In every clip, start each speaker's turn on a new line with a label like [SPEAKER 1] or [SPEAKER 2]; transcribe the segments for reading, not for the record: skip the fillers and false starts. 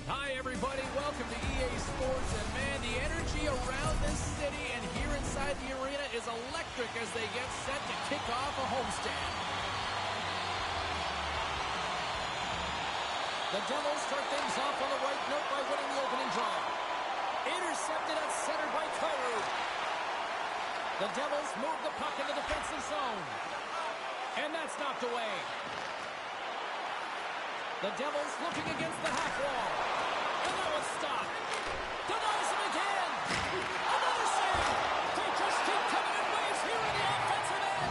[SPEAKER 1] Hi, everybody. Welcome to EA Sports. And, man, the energy around this city and here inside the arena is electric as they get set to kick off a homestand. The Devils start things off on the right note by winning the opening draw. Intercepted at center by Kyrou. The Devils move the puck in the defensive zone. And that's knocked away. The Devils looking against the half wall. And that was stopped. Denies him again. Another save. They just keep coming in waves here in the offensive end.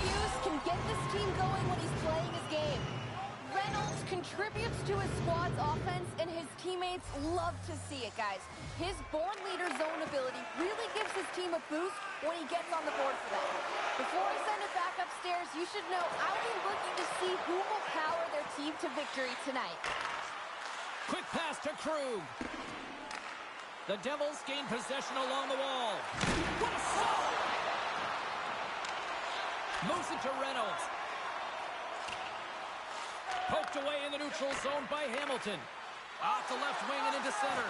[SPEAKER 2] Hughes can get this team going when he's playing his game. Reynolds contributes to his squad's offense, and his teammates love to see it, guys. His born leader zone ability really gives his team a boost when he gets on the board for them. Before I send it back upstairs, you should know I'll be looking to see who will power their team to victory tonight.
[SPEAKER 1] Quick pass to Krug. The Devils gain possession along the wall. What a stop! Moves it to Reynolds. Poked away in the neutral zone by Hamilton. Off the left wing and into center.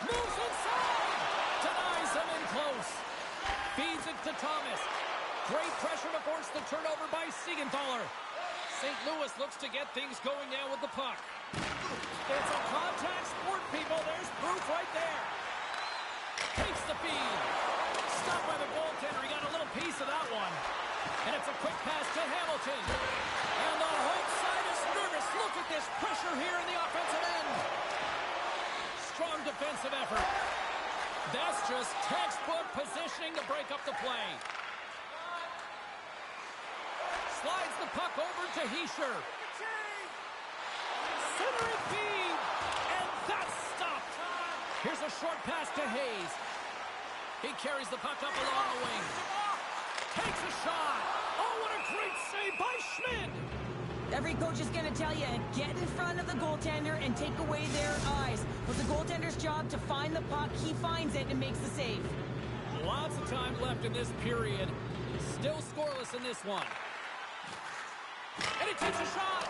[SPEAKER 1] Moves inside! Denies him in close. Feeds it to Thomas. Great pressure to force the turnover by Siegenthaler. St. Louis looks to get things going now with the puck. It's a contact sport, people. There's proof right there. Takes the feed. Stopped by the goaltender. He got a little piece of that one. And it's a quick pass to Hamilton. And the home side is nervous. Look at this pressure here in the offensive end. Strong defensive effort. That's just textbook positioning to break up the play. Slides the puck over to Hischier. Centering feed. And that's stopped. Here's a short pass to Hayes. He carries the puck up along the wing. Takes a shot. Oh, what a great save by Schmidt.
[SPEAKER 3] Every coach is going to tell you, get in front of the goaltender and take away their eyes. But the goaltender's job to find the puck, he finds it and makes the save.
[SPEAKER 1] Lots of time left in this period. Still scoreless in this one. And he takes a shot.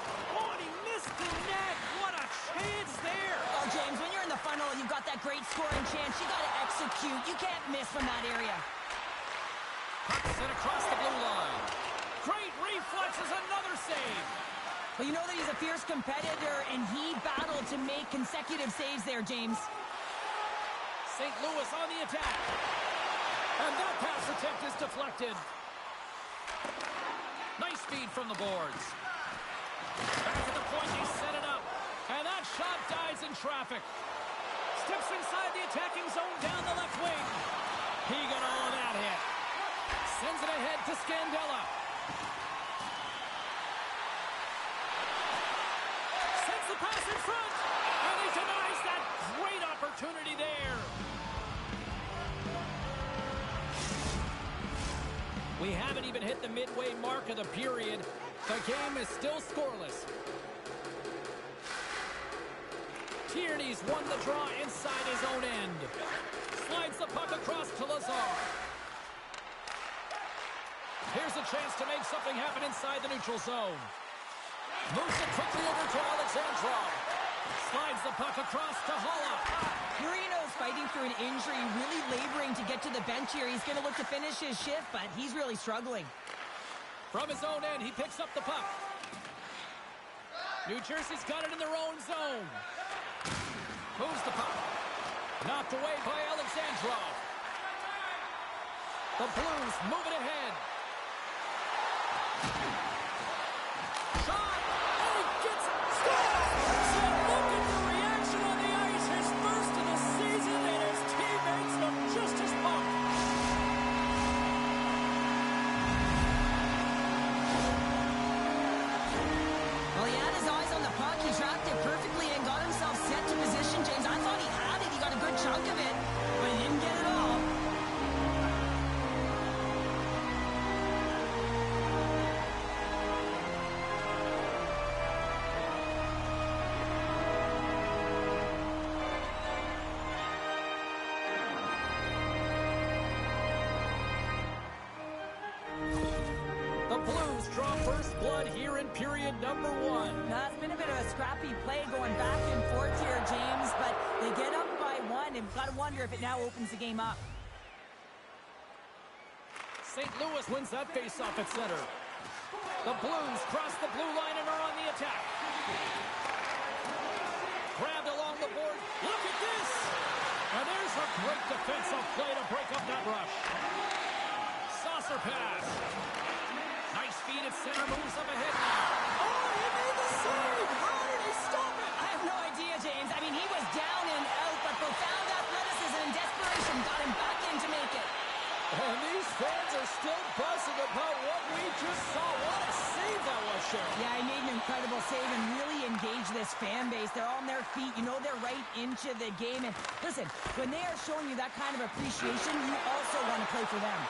[SPEAKER 1] chance there.
[SPEAKER 3] Oh, James, when you're in the funnel and you've got that great scoring chance, you got to execute. You can't miss from that area.
[SPEAKER 1] Puck sent across the blue line. Great reflexes, another save.
[SPEAKER 3] Well, you know that he's a fierce competitor, and he battled to make consecutive saves there, James.
[SPEAKER 1] St. Louis on the attack. And that pass attempt is deflected. Nice speed from the boards. Back to the point, they set it up. And that shot dies in traffic. Steps inside the attacking zone down the left wing. He got all of that hit. Sends it ahead to Scandella. Sends the pass in front. And he denies that great opportunity there. We haven't even hit the midway mark of the period. The game is still scoreless. Tierney's won the draw inside his own end. Slides the puck across to Lazar. Here's a chance to make something happen inside the neutral zone. Moves it quickly over to Alexandrov. Slides the puck across to Holla.
[SPEAKER 3] Marino's fighting through an injury, really laboring to get to the bench here. He's going to look to finish his shift, but he's really struggling.
[SPEAKER 1] From his own end, he picks up the puck. New Jersey's got it in their own zone. Moves the puck. Knocked away by Alexandrov. The Blues move it ahead. Shot! And he gets it! Scores! So look at the reaction on the ice. His first of the season, and his teammates look just as pumped.
[SPEAKER 3] Well, he had his eyes on the puck. He tracked it perfectly and got himself set to position, James. I thought he had it. He got a good chunk of it, but he didn't get it all.
[SPEAKER 1] The Blues draw first blood here in period number 1.
[SPEAKER 3] Now, it's been a bit of a scrappy play going back and forth here, James, but they get up by one, and got to wonder if it now opens the game up.
[SPEAKER 1] St. Louis wins that faceoff at center. The Blues cross the blue line and are on the attack. Grabbed along the board. Look at this! And there's a great defensive play to break up that rush. Saucer pass. Nice feed at center, moves up ahead now. Oh, he made the save! How did he stop it?
[SPEAKER 3] I have no idea, James. I mean, he was down and out, but profound athleticism and desperation got him back in to make it.
[SPEAKER 1] And these fans are still buzzing about what we just saw. What a save that was, Sharon.
[SPEAKER 3] Yeah, he made an incredible save and really engaged this fan base. They're on their feet. You know they're right into the game. And listen, when they are showing you that kind of appreciation, you also want to play for them.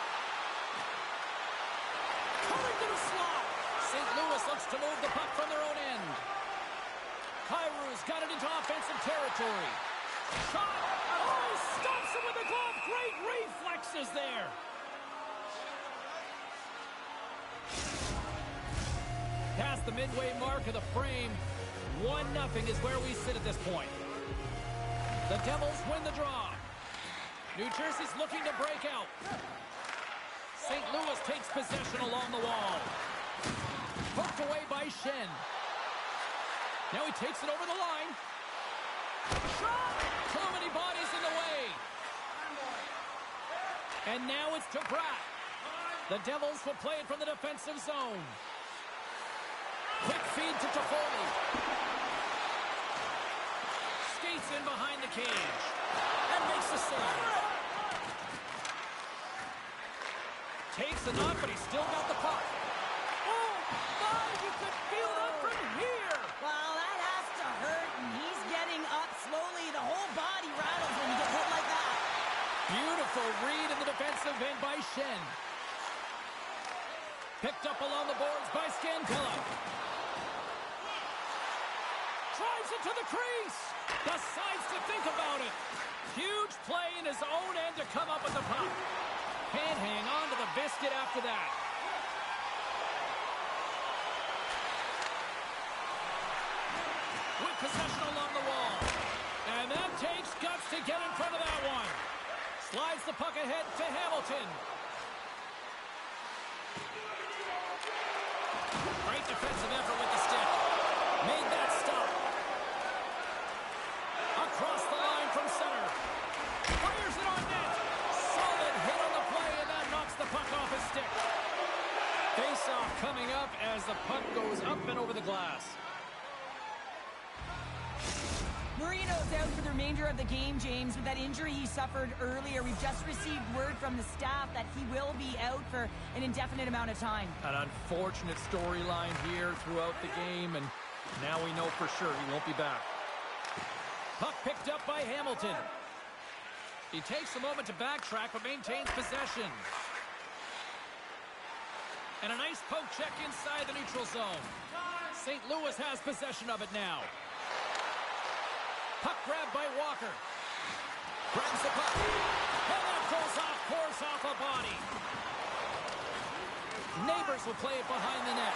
[SPEAKER 1] Coming to the slot. St. Louis looks to move the puck from their own end. Kairu's got it into offensive territory. Shot. Oh, he stops him with the glove. Great reflexes there. Past the midway mark of the frame, 1-0 is where we sit at this point. The Devils win the draw. New Jersey's looking to break out. St. Louis takes possession along the wall. Poked away by Shen. Now he takes it over the line. Shot! Too many bodies in the way. And now it's to Bratt. The Devils will play it from the defensive zone. Quick feed to Toffoli. Skates in behind the cage. And makes the save. Takes it up, but he's still got the puck. Oh, my, you could feel that from here.
[SPEAKER 3] Well, that has to hurt, and he's getting up slowly. The whole body rattles when you get hit like that.
[SPEAKER 1] Beautiful read in the defensive end by Shen. Picked up along the boards by Scandella. Drives it to the crease. Decides to think about it. Huge play in his own end to come up with the puck. Can't hang on to the biscuit after that. With possession along the takes guts to get in front of that one. Slides the puck ahead to Hamilton. Great defensive effort with the stick. Made that stop. Across the line from center. Fires it on net. Solid hit on the play, and that knocks the puck off his stick. Face-off coming up as the puck goes up and over the glass.
[SPEAKER 3] Marino's out for the remainder of the game, James, with that injury he suffered earlier. We've just received word from the staff that he will be out for an indefinite amount of time.
[SPEAKER 1] An unfortunate storyline here throughout the game, and now we know for sure he won't be back. Puck picked up by Hamilton. He takes a moment to backtrack, but maintains possession. And a nice poke check inside the neutral zone. St. Louis has possession of it now. Puck grab by Walker. Grabs the puck. And that goes off course off a body. Neighbors will play it behind the net.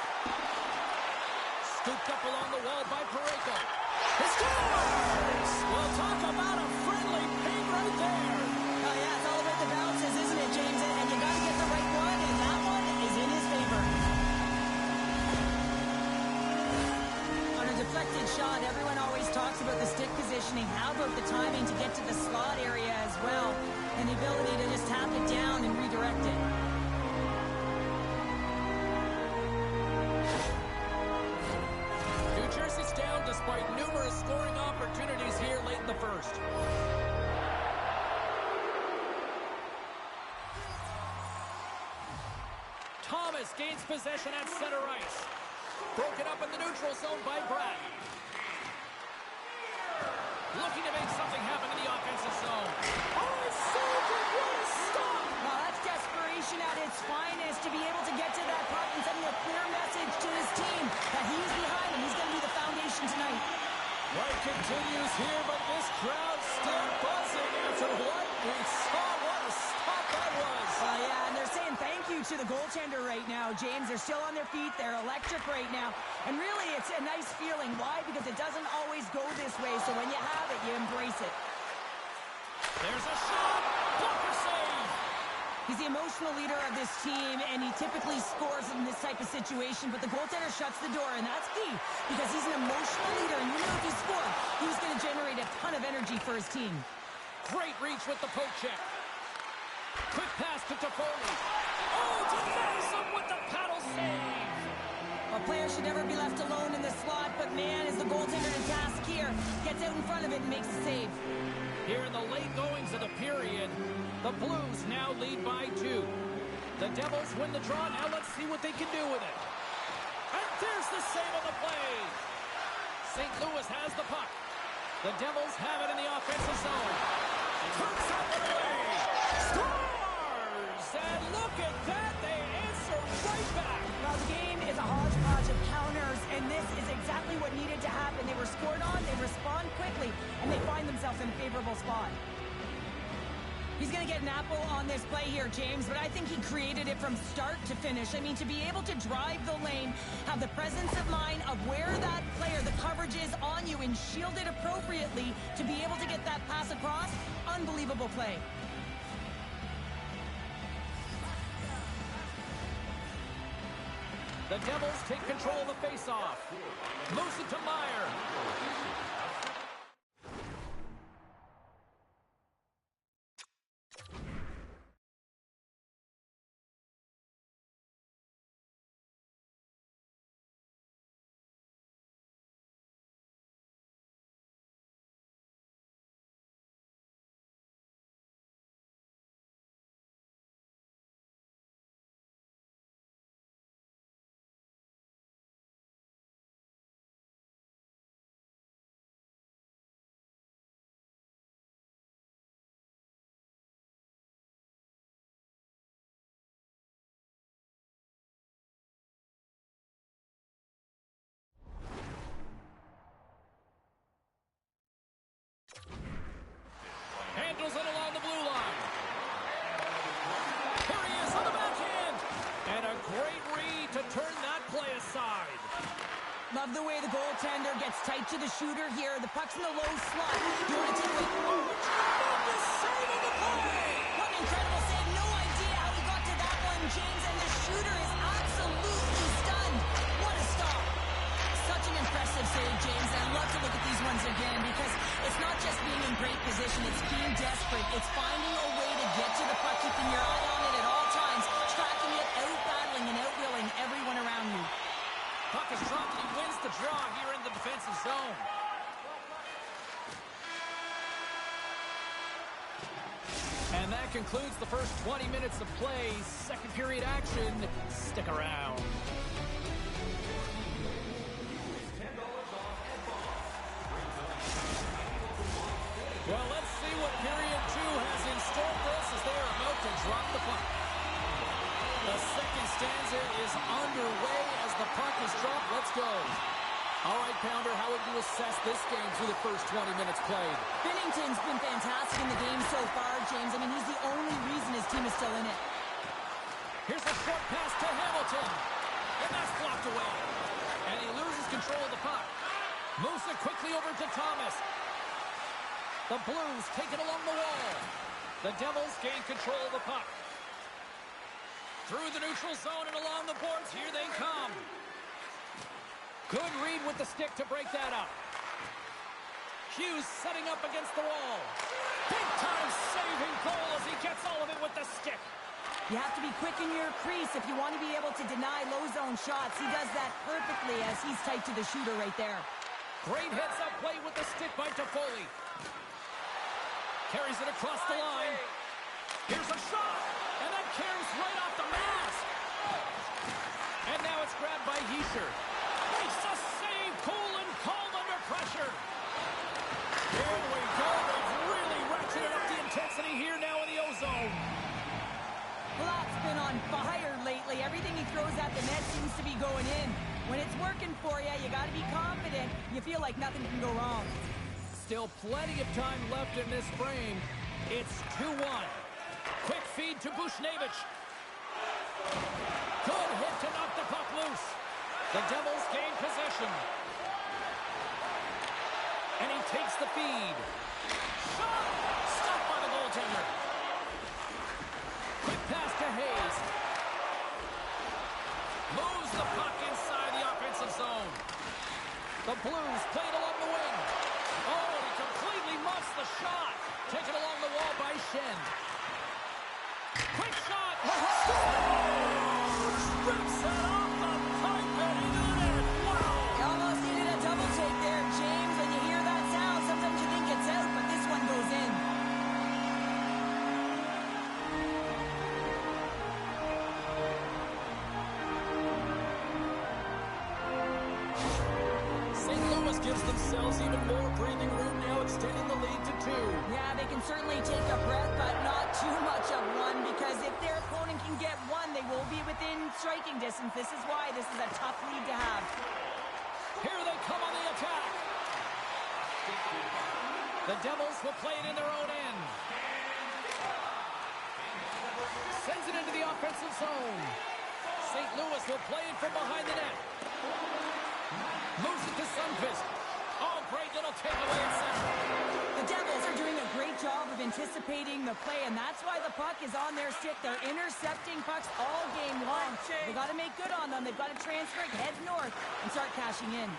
[SPEAKER 1] Scooped up along the wall by Parayko. He scores! Well, talk about a friendly ping right there.
[SPEAKER 3] Oh, yeah, it's all about the bounces, isn't it, James? And you got to get the right one, and that one is in his favor. On a deflected shot, everyone always talks about the stick positioning. How about the timing to get to the slot area as well, and the ability to just tap it down and redirect it.
[SPEAKER 1] New Jersey's down despite numerous scoring opportunities here late in the first. Thomas gains possession at center ice. Broken up in the neutral zone by Brad. Looking to make something happen in the offensive zone. Oh, saved it! What a stop!
[SPEAKER 3] Well, that's desperation at its finest to be able to get to that puck and sending a clear message to his team that he's behind him. He's going to be the foundation tonight.
[SPEAKER 1] Right continues here, but this crowd still buzzing after what we saw. What a stop that was.
[SPEAKER 3] Yeah, and they're saying thank you to the goaltender right now, James. They're still on their feet. They're electric right now. And really, it's a nice feeling. Why? Because it doesn't always go this way. So when you have it, you embrace it.
[SPEAKER 1] There's a shot. Blocker save.
[SPEAKER 3] He's the emotional leader of this team, and he typically scores in this type of situation. But the goaltender shuts the door, and that's key because he's an emotional leader. And you know if he scored, he was going to generate a ton of energy for his team.
[SPEAKER 1] Great reach with the poke check. Quick pass to Toffoli. Oh, denies him with the paddle save.
[SPEAKER 3] A player should never be left alone in the slot, but man, is the goaltender to task here. Gets out in front of it and makes a save.
[SPEAKER 1] Here in the late goings of the period, the Blues now lead by 2. The Devils win the draw. Now let's see what they can do with it. And there's the save on the play. St. Louis has the puck. The Devils have it in the offensive zone. Turns out the play. Scores! And look at that. They answer right back.
[SPEAKER 3] Well, the game is a hodgepodge of counters, and this is exactly what needed to happen. They were scored on, they respond quickly, and they find themselves in a favorable spot. He's going to get an apple on this play here, James, but I think he created it from start to finish. I mean, to be able to drive the lane, have the presence of mind of where that player, the coverage is on you, and shield it appropriately to be able to get that pass across, unbelievable play.
[SPEAKER 1] The Devils take control of the faceoff. Moves it to Meyer.
[SPEAKER 3] away the goaltender, gets tight to the shooter here. The puck's in the low slot. Doing a takeaway. Oh, tremendous save of the play! What an incredible save. No idea how he got to that one, James, and the shooter is absolutely stunned. What a stop. Such an impressive save, James. I love to look at these ones again because it's not just being in great position, it's being desperate. It's finding a way to get to the puck, keeping your eye on it at all times, tracking it, out-battling and out-willing everyone around you.
[SPEAKER 1] Puck is dropped and he wins the draw here in the defensive zone. And that concludes the first 20 minutes of play. Second period action. Stick around. Well, let's see what period 2 has in store for us as they are about to drop the puck. The second stanza is underway as the puck is dropped. Let's go. All right, Pounder, how would you assess this game through the first 20 minutes played?
[SPEAKER 3] Binnington's been fantastic in the game so far, James. I mean, he's the only reason his team is still in it.
[SPEAKER 1] Here's a short pass to Hamilton. And that's blocked away. And he loses control of the puck. Moves it quickly over to Thomas. The Blues take it along the wall. The Devils gain control of the puck. Through the neutral zone and along the boards, here they come. Good read with the stick to break that up. Hughes setting up against the wall. Big time saving goal as he gets all of it with the stick.
[SPEAKER 3] You have to be quick in your crease if you want to be able to deny low zone shots. He does that perfectly as he's tight to the shooter right there.
[SPEAKER 1] Great heads-up play with the stick by Toffoli. Carries it across the line. Here's a shot, and that carries right off the mask. And now it's grabbed by Heischer. Makes a save, cool and calm under pressure. Here we go. They've really ratcheted up the intensity here now in the O-zone.
[SPEAKER 3] Well, that's been on fire lately. Everything he throws at the net seems to be going in. When it's working for you, you got to be confident. You feel like nothing can go wrong.
[SPEAKER 1] Still plenty of time left in this frame. It's 2-1. Quick feed to Bushnevich. Good hit to knock the puck loose. The Devils gain possession. And he takes the feed. Shot! Stopped by the goaltender. Quick pass to Hayes. Moves the puck inside the offensive zone. The Blues played along the wing. Oh, he completely muffs the shot. Taken along the wall by Shen. Quick shot. Strips it off the pipe and into the net. Wow.
[SPEAKER 3] You almost needed a double take there, James. When you hear that sound, sometimes you think it's out, but this one goes in.
[SPEAKER 1] St. Louis gives themselves even more breathing room now, extending the lead to 2.
[SPEAKER 3] Yeah, they can certainly take a breath, but not too much of one, because if their opponent can get one, they will be within striking distance. This is why this is a tough lead to have.
[SPEAKER 1] Here they come on the attack. The Devils will play it in their own end. Sends it into the offensive zone. St. Louis will play it from behind the net. Moves it to Sundqvist. Oh, great little takeaway at center.
[SPEAKER 3] The Devils are doing a great job of anticipating the play, and that's why the puck is on their stick. They're intercepting pucks all game long. They got to make good on them. They've got to transfer it, head north, and start cashing in.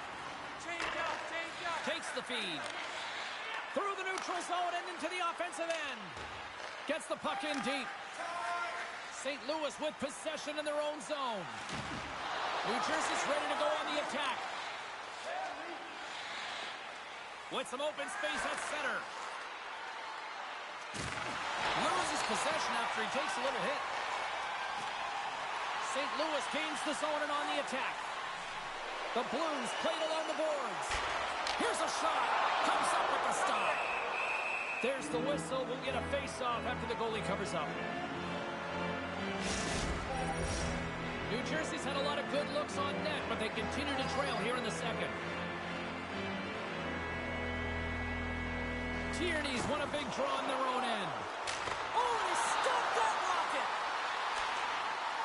[SPEAKER 1] Takes the feed. Through the neutral zone and into the offensive end. Gets the puck in deep. St. Louis with possession in their own zone. New Jersey's ready to go on the attack. With some open space at center. Loses possession after he takes a little hit. St. Louis gains the zone and on the attack. The Blues played along the boards. Here's a shot. Comes up with the stop. There's the whistle. We'll get a face-off after the goalie covers up. New Jersey's had a lot of good looks on net, but they continue to trail here in the second. Tierney's won a big draw on their own end. Oh, he stopped that rocket!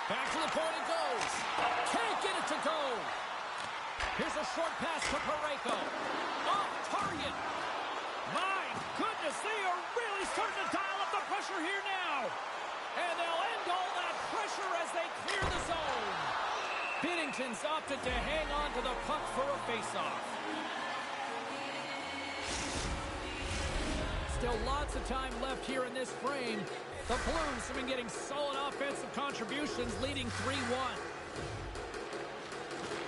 [SPEAKER 1] Back to the point it goes. Can't get it to go. Here's a short pass to Parayko. Off target. My goodness, they are really starting to dial up the pressure here now. And they'll end all that pressure as they clear the zone. Binnington's opted to hang on to the puck for a faceoff. Still lots of time left here in this frame. The Blues have been getting solid offensive contributions, leading 3-1.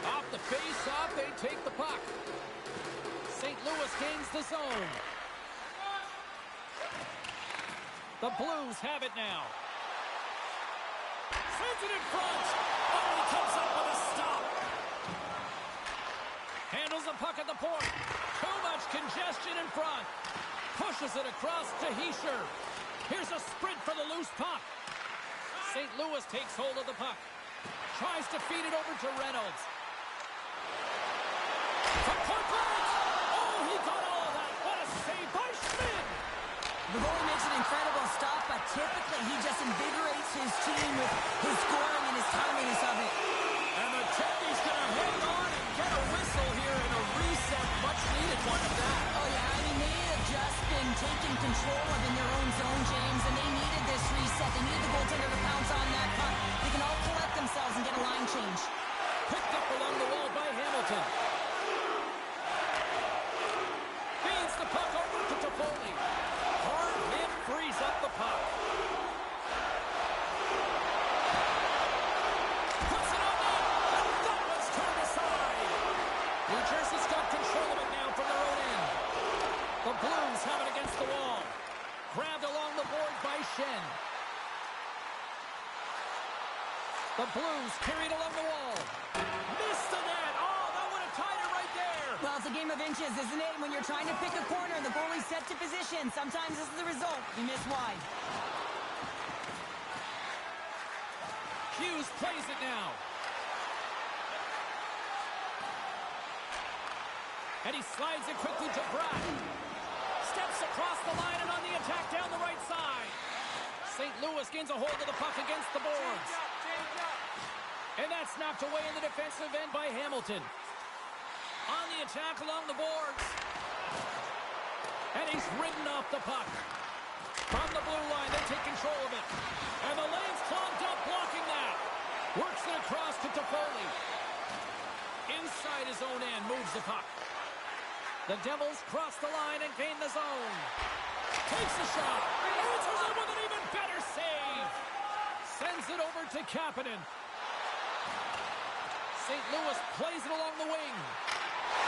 [SPEAKER 1] Off the face-off, they take the puck. St. Louis gains the zone. The Blues have it now. Sends it in front. Oh, he comes up with a stop. Handles the puck at the point. Too much congestion in front. Pushes it across to Hischier. Here's a sprint for the loose puck. St. Louis takes hold of the puck. Tries to feed it over to Reynolds. From point blank. Oh, he got all of that. What a save by Schmidt.
[SPEAKER 3] The goalie makes an incredible stop, but typically he just invigorates his team with his scoring and his timeliness of it.
[SPEAKER 1] And the Techie's going to hang on and get a whistle here in a reset. Much needed one of that.
[SPEAKER 3] Oh, yeah, I mean, they have just been taken control of in their own zone, James, and they needed this reset. They needed the goaltender to pounce on that puck. They can all collect themselves and get a line change.
[SPEAKER 1] Picked up along the wall by Hamilton. Feeds the puck over to Toffoli. Hard hit frees up the puck. Puts it on net, and that was turned aside. New Jersey's got control of it now from their own end. The Blues have it against the wall. Grabbed along the board by Schenn. The Blues carried along the wall. Missed the net. Oh, that would have tied it right there.
[SPEAKER 3] Well, it's a game of inches, isn't it? When you're trying to pick a corner and the goalie's set to position, sometimes this is the result. You miss wide.
[SPEAKER 1] Hughes plays it now. And he slides it quickly to Bratt. Steps across the line and on the attack down the right side. St. Louis gains a hold of the puck against the boards. And that's knocked away in the defensive end by Hamilton. On the attack along the boards. And he's ridden off the puck. From the blue line, they take control of it. And the lane's clogged up, blocking that. Works it across to Toffoli. Inside his own end, moves the puck. The Devils cross the line and gain the zone. Takes a shot. Answers it with an even better save. Sends it over to Kapanen. St. Louis plays it along the wing.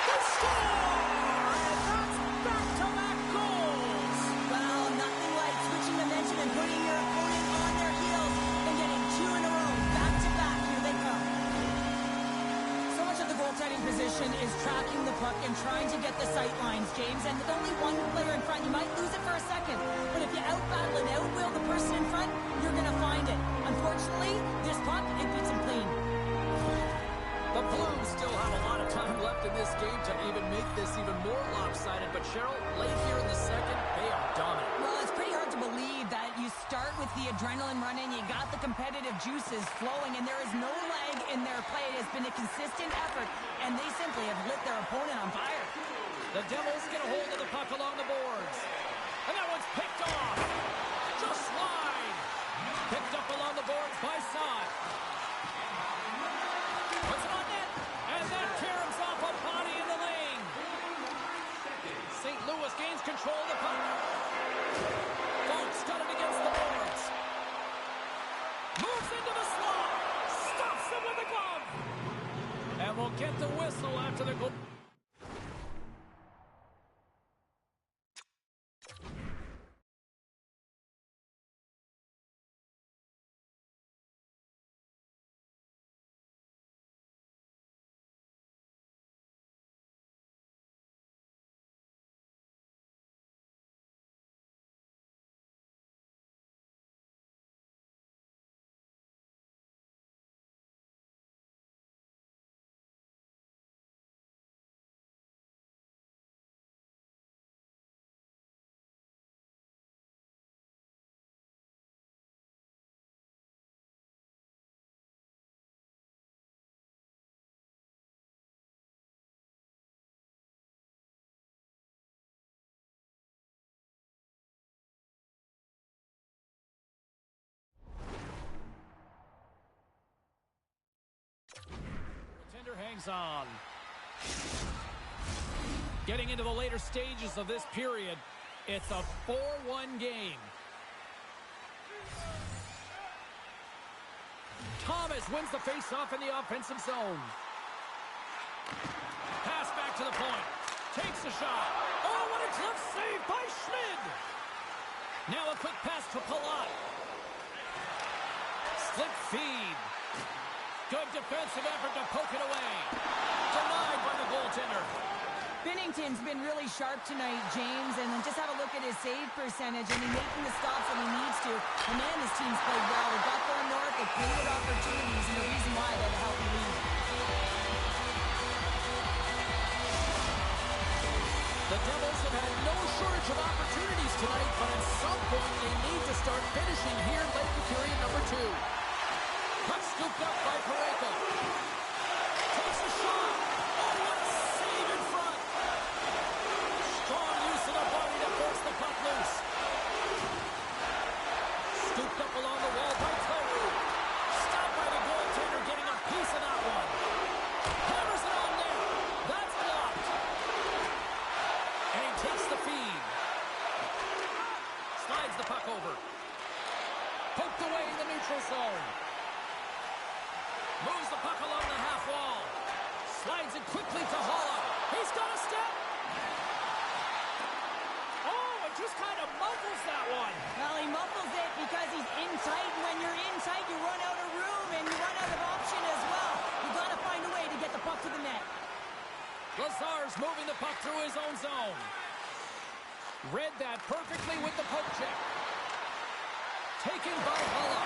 [SPEAKER 1] They score! And that's back-to-back goals!
[SPEAKER 3] Well, nothing like switching momentum and putting your opponent on their heels and getting two in a row. Back-to-back, here they come. So much of the goaltending position is tracking the puck and trying to get the sight lines, James. And with only one player in front, you might lose it for a second. But if you out-battle and out-will the person in front, you're going to find it. Unfortunately, this puck, it beats him clean.
[SPEAKER 1] The Blues still have a lot of time left in this game to even make this even more lopsided. But Cheryl, late here in the second, they are dominant.
[SPEAKER 3] Well, it's pretty hard to believe that you start with the adrenaline running, you got the competitive juices flowing, and there is no lag in their play. It has been a consistent effort, and they simply have lit their opponent on fire.
[SPEAKER 1] The Devils get a hold of the puck along the boards. And that one's picked off. Just wide. Picked up along the boards by Saad. Puts it on net. And that caroms off a body in the lane. St. Louis gains control of the puck. Folks got it against the boards. Moves into the slot. Stops him with a glove. And we'll get the whistle after the goal. hangs on. Getting into the later stages of this period, it's a 4-1 game. Thomas wins the face-off in the offensive zone. Pass back to the point. Takes a shot. Oh, what a glove save by Schmid. Now a quick pass to Palat. Slip feed. Good defensive effort to poke it away. Denied by the goaltender.
[SPEAKER 3] Binnington's been really sharp tonight, James, and then just have a look at his save percentage. I mean, making the stops when he needs to. And man, his team's played well. They got going north, they created opportunities, and the reason why they're the healthy lead.
[SPEAKER 1] The Devils have had no shortage of opportunities tonight, but at some point they need to start finishing here late in period number 2. Puck scooped up by Parayko. Takes a shot. Oh, what a save in front. Strong use of the body to force the puck loose. Scooped up along the wall by Toru. Stopped by the goaltender, getting a piece of that one. Hammers it on net. That's blocked. And he takes the feed. Slides the puck over. Poked away in the neutral zone. Moves the puck along the half wall. Slides it quickly to Holla. He's got a step. Oh, it just kind of muffles that one.
[SPEAKER 3] Well, he muffles it because he's in tight, and when you're in tight, you run out of room, and you run out of option as well. You got to find a way to get the puck to the net.
[SPEAKER 1] Lazar's moving the puck through his own zone. Read that perfectly with the poke check. Taken by Holla.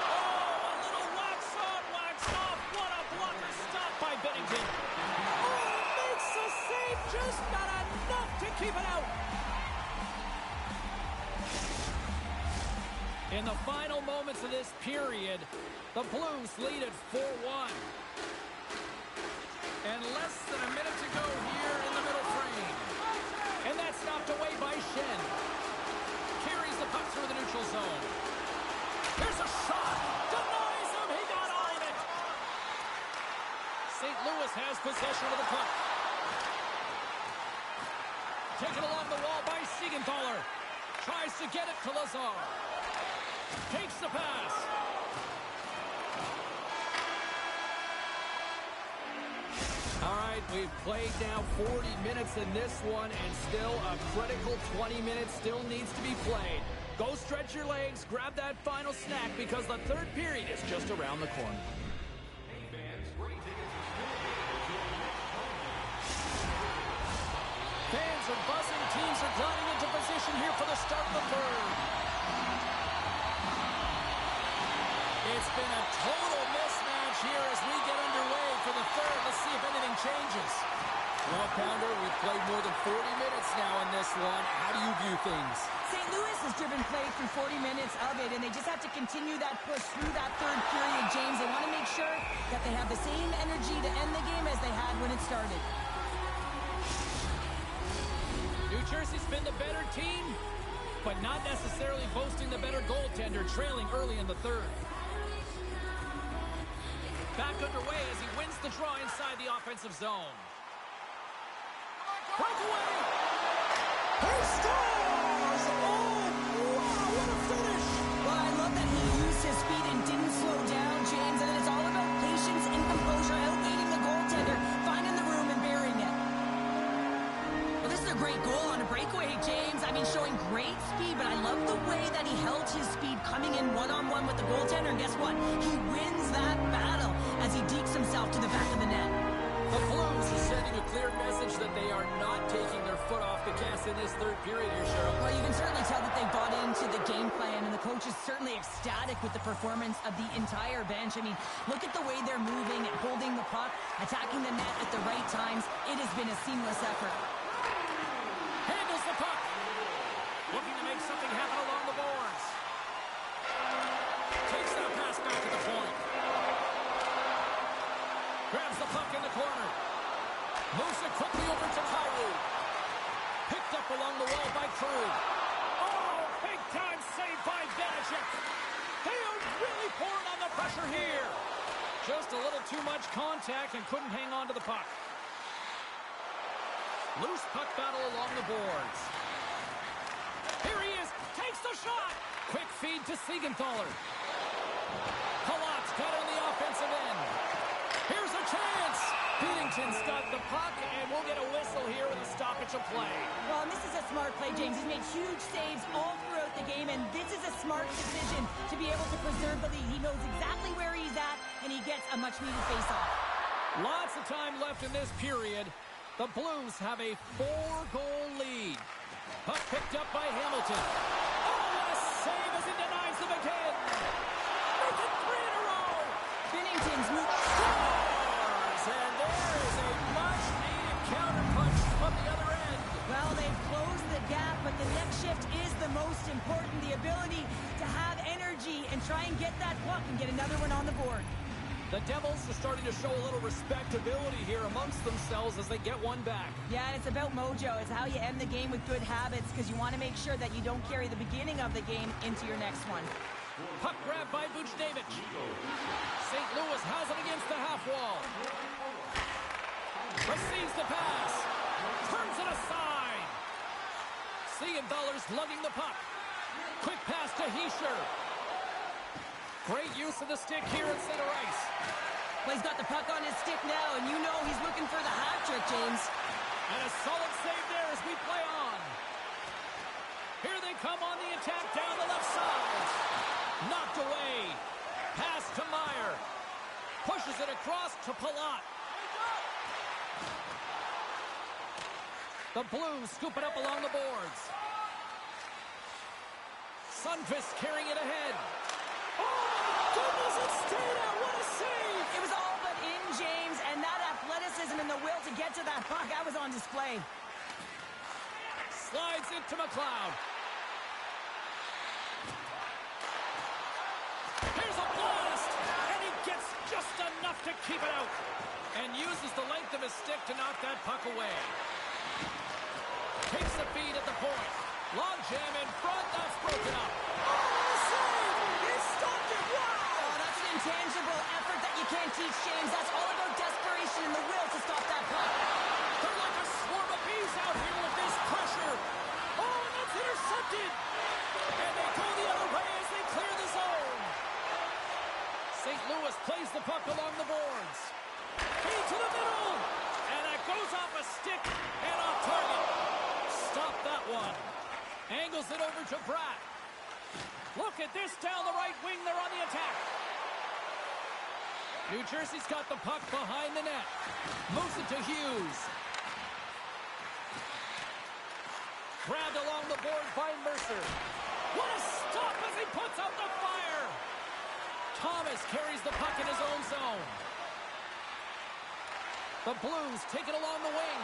[SPEAKER 1] Oh, a little wax on, wax off. What a blocker stop by Binnington. Oh, makes a save, just not enough to keep it out. In the final moments of this period, the Blues lead at 4-1. And less than a minute to go here in the middle frame. And that's knocked away by Shen. Carries the puck through the neutral zone. Here's a shot. Denies him. He got all of it. St. Louis has possession of the puck. Taken along the wall by Siegenthaler. Tries to get it to Lazar. Takes the pass. All right, we've played now 40 minutes in this one, and still a critical 20 minutes still needs to be played. Go stretch your legs, grab that final snack, because the third period is just around the corner. Fans are buzzing. Teams are gliding into position here for the start of the third. It's been a total mismatch here as we get underway for the third. Let's see if anything changes. Well, Pounder, we've played more than 40 minutes now in this one. How do you view things?
[SPEAKER 3] St. Louis has driven play through 40 minutes of it, and they just have to continue that push through that third period, James. They want to make sure that they have the same energy to end the game as they had when it started.
[SPEAKER 1] New Jersey's been the better team, but not necessarily boasting the better goaltender, trailing early in the third. Back underway as he wins the draw inside the offensive zone. Breakaway! He scores! Oh, wow, what a finish!
[SPEAKER 3] Well, I love that he used his speed and didn't slow down, James, and it's all about patience and composure, outweighing the goaltender, finding the room and burying it. Well, this is a great goal on a breakaway, James. I mean, showing great speed, but I love the way that he held his speed coming in one-on-one with the goaltender, and guess what? He wins that battle as he dekes himself to the back of the net.
[SPEAKER 1] The Blues are sending a clear message that they are not taking their foot off the gas in this third period here, Cheryl.
[SPEAKER 3] Well, you can certainly tell that they bought into the game plan, and the coach is certainly ecstatic with the performance of the entire bench. I mean, look at the way they're moving and holding the puck, attacking the net at the right times. It has been a seamless effort.
[SPEAKER 1] Handles the puck. Looking to make something happen along the boards. Takes that pass back to the point. Grabs the puck in the corner. Moves it quickly over to Kyrou. Picked up along the wall by Crew. Oh, big time save by Vanacek. They are really pouring on the pressure here. Just a little too much contact and couldn't hang on to the puck. Loose puck battle along the boards. Here he is. Takes the shot. Quick feed to Siegenthaler. Palat's got it on the offensive end. Here's a chance. Beatington's got the puck, and we'll get a whistle here with a stoppage of play.
[SPEAKER 3] Well, and this is a smart play, James. He's made huge saves all throughout the game, and this is a smart decision to be able to preserve the lead. He knows exactly where he's at, and he gets a much-needed face-off.
[SPEAKER 1] Lots of time left in this period. The Blues have a 4-goal lead. Puck picked up by Hamilton. Oh, what a save as he denies them again. Make it 3 in a row.
[SPEAKER 3] Binnington's move.
[SPEAKER 1] And there is a much-needed counterpunch from the other end.
[SPEAKER 3] Well, they've closed the gap, but the next shift is the most important. The ability to have energy and try and get that puck and get another one on the board.
[SPEAKER 1] The Devils are starting to show a little respectability here amongst themselves as they get one back.
[SPEAKER 3] Yeah, and it's about mojo. It's how you end the game with good habits because you want to make sure that you don't carry the beginning of the game into your next one.
[SPEAKER 1] Puck grab by Buchnevich. St. Louis has it against the half wall. Receives the pass. Turns it aside. Siegenthaler's lugging the puck. Quick pass to Hischier. Great use of the stick here at center ice.
[SPEAKER 3] Well, he's got the puck on his stick now, and you know he's looking for the hat trick, James.
[SPEAKER 1] And a solid save there as we play on. Here they come on the attack down the left side. Knocked away. Pass to Meyer. Pushes it across to Palat. The Blues scoop it up along the boards. Sundqvist carrying it ahead. Oh, my goodness, it stayed out. What a save.
[SPEAKER 3] It was all but in, James, and that athleticism and the will to get to that puck, that was on display.
[SPEAKER 1] Slides it to McLeod. Here's a blast, and he gets just enough to keep it out, and uses the length of his stick to knock that puck away. Takes the feed at the point. Log jam in front, that's broken up. Oh, save! He stopped it, wow!
[SPEAKER 3] Oh, that's an intangible effort that you can't teach, James. That's all about desperation and the will to stop that puck.
[SPEAKER 1] They're like a swarm of bees out here with this pressure. Oh, and that's intercepted. And they go the other way as they clear the zone. St. Louis plays the puck along the boards. Feed to the middle. And that goes off a stick and off target. Stop that one. Angles it over to Bratt. Look at this down the right wing. They're on the attack. New Jersey's got the puck behind the net. Moves it to Hughes. Grabbed along the board by Mercer. What a stop as he puts out the fire. Thomas carries the puck in his own zone. The Blues take it along the wing.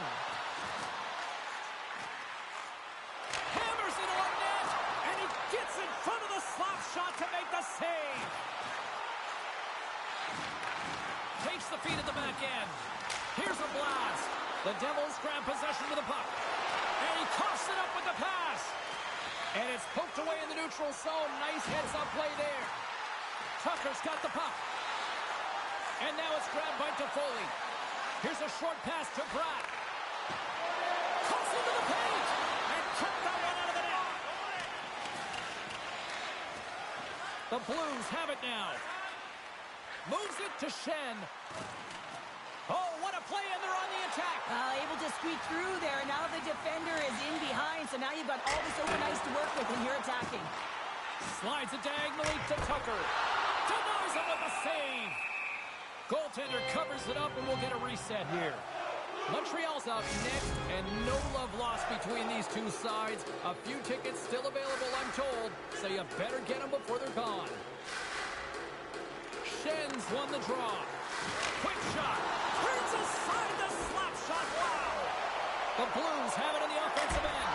[SPEAKER 1] Hammers it on net, and he gets in front of the slap shot to make the save. Takes the feed at the back end. Here's a blast. The Devils grab possession with the puck. And he coughs it up with the pass. And it's poked away in the neutral zone. Nice heads-up play there. Tucker's got the puck. And now it's grabbed by Toffoli. Here's a short pass to Bratt. Cuts into the paint. And kept that one out of the net. The Blues have it now. Moves it to Shen. Oh, what a play, and they're on the attack.
[SPEAKER 3] Able to squeak through there, and now the defender is in behind, so now you've got all this open ice to work with, and you're attacking.
[SPEAKER 1] Slides it diagonally to Tucker. Denies him with a save. Goaltender covers it up, and we'll get a reset here. Montreal's out next, and no love lost between these two sides. A few tickets still available, I'm told, so you better get them before they're gone. Shen's won the draw. Quick shot. Turns aside the slap shot. Wow. The Blues have it on the offensive end.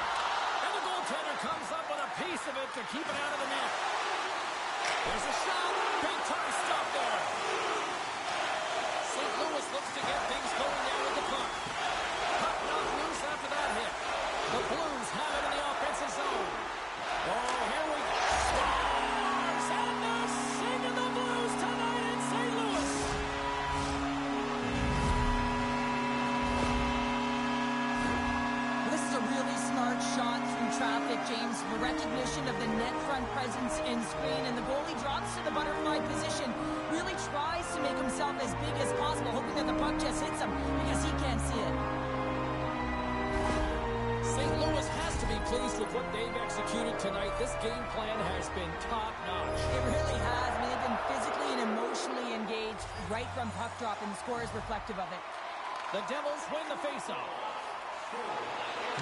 [SPEAKER 1] And the goaltender comes up with a piece of it to keep it out of the net. There's a shot. Big time stop there. St. Louis looks to get things going now with the puck. Puck knocked loose after that hit. The Blues have it in the offensive zone. Oh, here we go. Scores! And they're singing the Blues tonight in St. Louis.
[SPEAKER 3] quick, James. The recognition of the net front presence and screen, and the goalie drops to the butterfly position. Really tries to make himself as big as possible, hoping that the puck just hits him because he can't see it.
[SPEAKER 1] St. Louis has to be pleased with what they've executed tonight. This game plan has been top-notch.
[SPEAKER 3] It really has. I mean, they've been physically and emotionally engaged right from puck drop, and the score is reflective of it.
[SPEAKER 1] The Devils win the faceoff.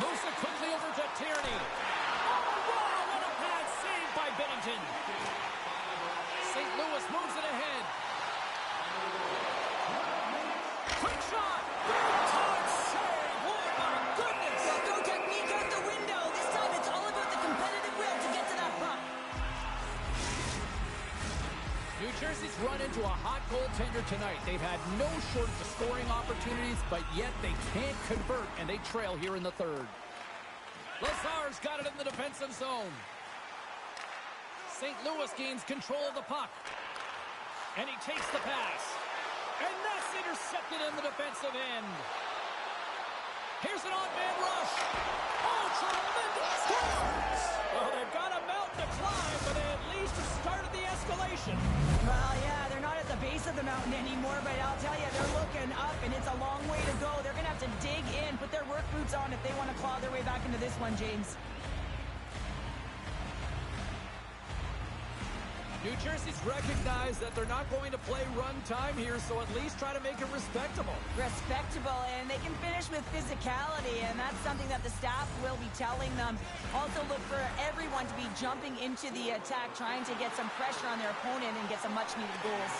[SPEAKER 1] Moves it quickly over to Tierney. Oh, wow, what a bad save by Binnington. St. Louis moves it ahead. Quick shot. Big time save. Oh, my goodness.
[SPEAKER 3] Well, throw technique out the window. This time it's all about the competitive will to get to that puck.
[SPEAKER 1] New Jersey's run into a hot goaltender tonight. They've had no shortage of scoring opportunities, but yet they can't convert, and they trail here in the third. Lazar's got it in the defensive zone. St. Louis gains control of the puck. And he takes the pass. And that's intercepted in the defensive end. Here's an odd-man rush. Oh, tremendous scores! Well, they've got a mountain to climb, but they at least have started the escalation.
[SPEAKER 3] Well, yeah, they're not at the base of the mountain anymore, but I'll tell you, they're looking up, and it's a long way to go. They're going to have to dig in, put their work boots on if they want to claw their way back into this one, James.
[SPEAKER 1] New Jersey's recognized that they're not going to play run time here, so at least try to make it respectable.
[SPEAKER 3] Respectable, and they can finish with physicality, and that's something that the staff will be telling them. Also look for everyone to be jumping into the attack, trying to get some pressure on their opponent and get some much-needed goals.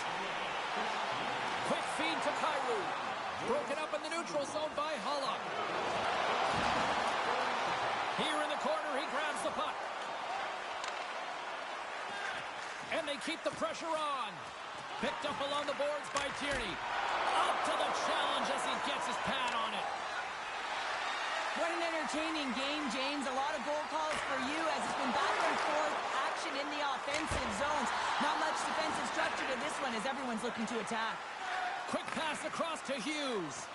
[SPEAKER 1] Quick feed to Kyrou. Broken up in the neutral zone by Hulla. Here in the corner, he grabs the puck. And they keep the pressure on. Picked up along the boards by Tierney. Up to the challenge as he gets his pad on it.
[SPEAKER 3] What an entertaining game, James. A lot of goal calls for you as it's been back and forth action in the offensive zones. Not much defensive structure to this one as everyone's looking to attack.
[SPEAKER 1] Quick pass across to Hughes.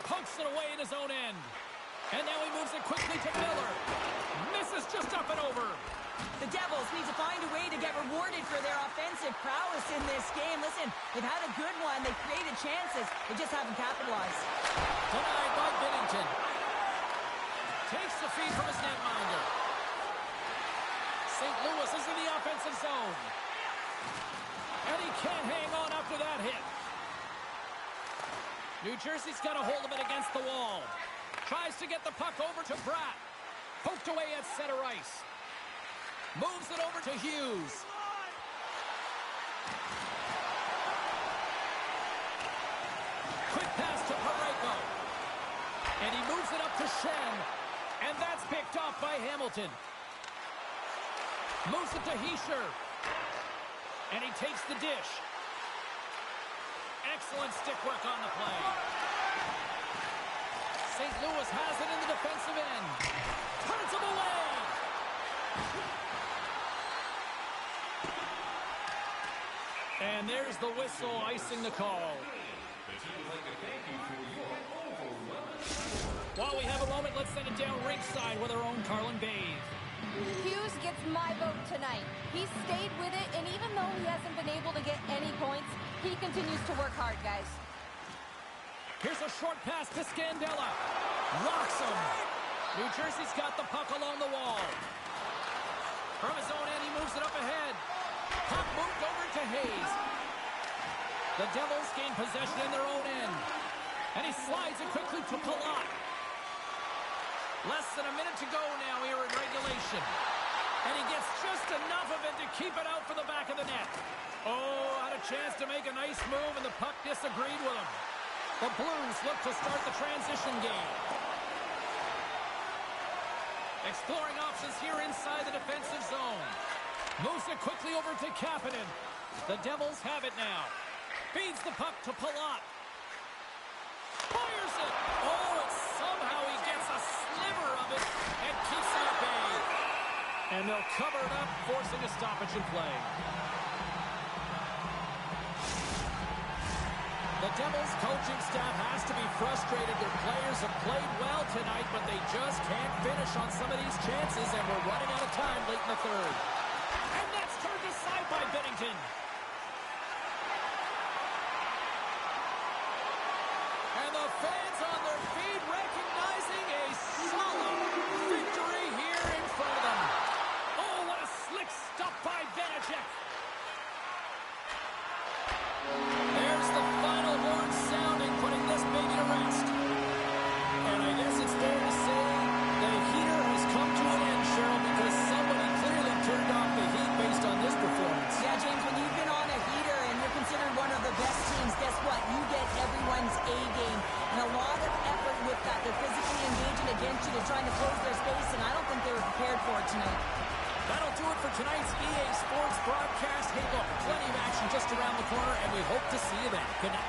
[SPEAKER 1] Pokes it away in his own end. And now he moves it quickly to Miller. Misses just up and over.
[SPEAKER 3] The Devils need to find a way to get rewarded for their offensive prowess in this game. Listen, they've had a good one. They've created chances. They just haven't capitalized.
[SPEAKER 1] Denied by Binnington. Takes the feed from his netminder. St. Louis is in the offensive zone. And he can't hang on after that hit. New Jersey's got a hold of it against the wall. Tries to get the puck over to Bratt. Poked away at center ice. Moves it over to Hughes. Quick pass to Parayko. And he moves it up to Shen. And that's picked off by Hamilton. Moves it to Heischer. And he takes the dish. Excellent stick work on the play. St. Louis has it in the defensive end. Turns him away. And there's the whistle icing the call. While we have a moment, let's send it down ringside with our own Carlin Bathe.
[SPEAKER 2] Hughes gets my vote tonight. He stayed with it, and even though he hasn't been able to get any points, he continues to work hard, guys.
[SPEAKER 1] Here's a short pass to Scandella. Rocks him. New Jersey's got the puck along the wall. From his own end, he moves it up ahead. Puck moved over to Hayes. The Devils gain possession in their own end. And he slides it quickly to Palat. Less than a minute to go now here in regulation. And he gets just enough of it to keep it out for the back of the net. Oh, had a chance to make a nice move, and the puck disagreed with him. The Blues look to start the transition game. Exploring options here inside the defensive zone. Moves it quickly over to Kapanen. The Devils have it now. Feeds the puck to Palat. Fires it. Oh, and somehow he gets a sliver of it and keeps it at bay. And they'll cover it up, forcing a stoppage in play. The Devils coaching staff has to be frustrated. Their players have played well tonight, but they just can't finish on some of these chances, and we're running out of time late in the third. And that's turned aside by Binnington. And the fans on their feet recognizing a solid victory here in front of them. Oh, what a slick stop by Vanacek. There's the final horn sounding, putting this baby to rest. And I guess it's fair to say the heater has come to an end, Cheryl, because somebody clearly turned off the heat based on this performance.
[SPEAKER 3] Yeah, James, when you've been on a heater and you're considered one of the best teams, guess what? You get everyone's A game. And a lot of effort with that. They're physically engaging against you. They're trying to close their space, and I don't think they were prepared for it tonight.
[SPEAKER 1] That'll do it for tonight's EA Sports broadcast. Hey, look, plenty of action just around the corner, and we hope to see you then. Good night.